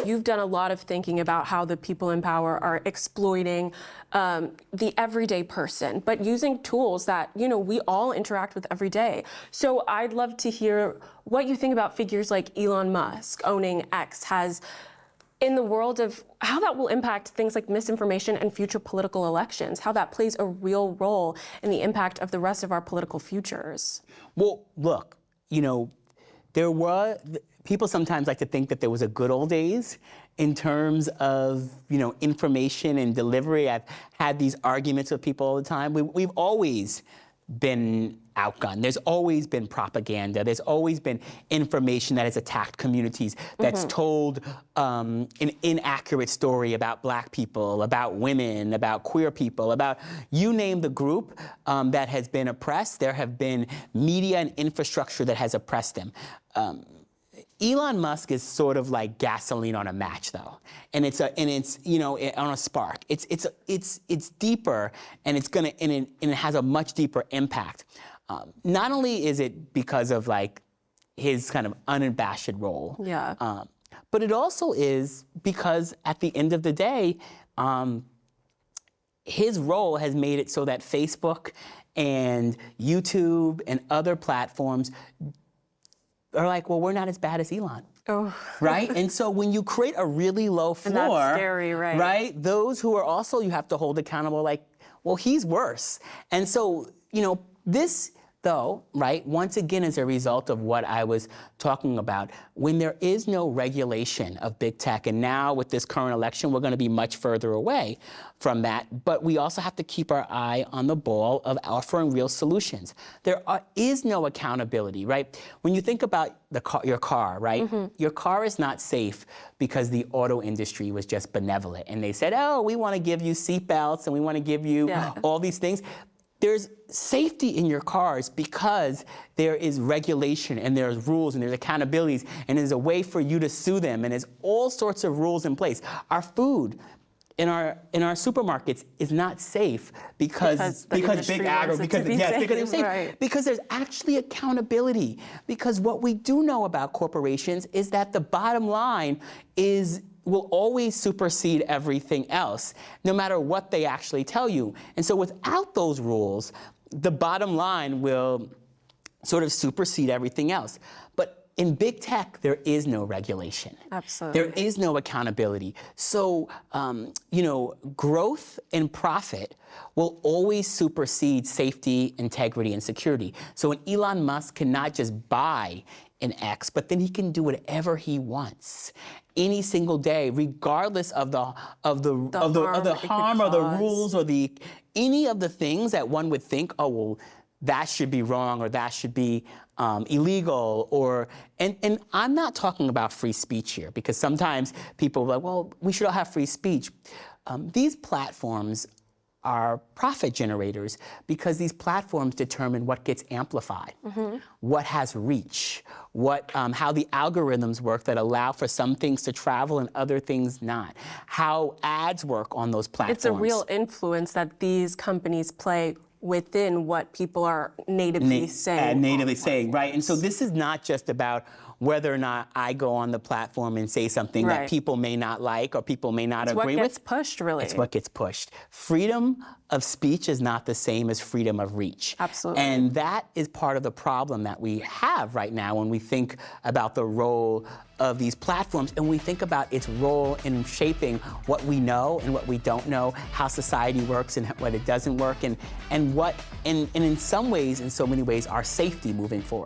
You've done a lot of thinking about how the people in power are exploiting the everyday person, but using tools that, we all interact with every day. So I'd love to hear what you think about figures like Elon Musk owning X has in the world of how that will impact things like misinformation and future political elections, how that plays a real role in the impact of the rest of our political futures. Well, look, people sometimes like to think that there was a good old days in terms of, information and delivery. I've had these arguments with people all the time. We've always been outgunned. There's always been propaganda. There's always been information that has attacked communities, that's told an inaccurate story about Black people, about women, about queer people, about you name the group that has been oppressed. There have been media and infrastructure that has oppressed them. Elon Musk is sort of like gasoline on a match, though, and it's on a spark. It's deeper, and it has a much deeper impact. Not only is it because of his kind of unabashed role, but it also is because at the end of the day, his role has made it so that Facebook and YouTube and other platforms are like, well, we're not as bad as Elon. Oh. Right? And so when you create a really low floor, and that's scary, right? Right? Those who are also, you have to hold accountable, like, well, he's worse. And so, this, though, right, once again is a result of what I was talking about. When there is no regulation of big tech, and now with this current election, we're going to be much further away from that, but we also have to keep our eye on the ball of offering real solutions. There is no accountability, right? When you think about your car, right? Your car is not safe because the auto industry was just benevolent, and they said, oh, we want to give you seatbelts, and we want to give you all these things. There's safety in your cars because there is regulation and there's rules and there's accountabilities and there's a way for you to sue them and there's all sorts of rules in place. Our food in our supermarkets is not safe because big agro, because it's safe. Right. Because there's actually accountability. Because what we do know about corporations is that the bottom line will always supersede everything else, no matter what they actually tell you. And so without those rules, the bottom line will sort of supersede everything else. But in big tech, there is no regulation. Absolutely. There is no accountability. So, growth and profit will always supersede safety, integrity, and security. So an Elon Musk cannot just buy an X, but then he can do whatever he wants any single day, regardless of the harm or the rules or any of the things that one would think, oh, well, that should be wrong or that should be illegal, and I'm not talking about free speech here, because sometimes people are like, well, we should all have free speech. These platforms are profit generators because these platforms determine what gets amplified, what has reach, how the algorithms work that allow for some things to travel and other things not, how ads work on those platforms. It's a real influence that these companies play within what people are natively saying. Right? And so this is not just about whether or not I go on the platform and say something that people may not like or people may not agree with. It's what gets pushed, really. It's what gets pushed. Freedom of speech is not the same as freedom of reach. Absolutely. And that is part of the problem that we have right now when we think about the role of these platforms and we think about its role in shaping what we know and what we don't know, how society works and what it doesn't work, and in some ways, in so many ways, our safety moving forward.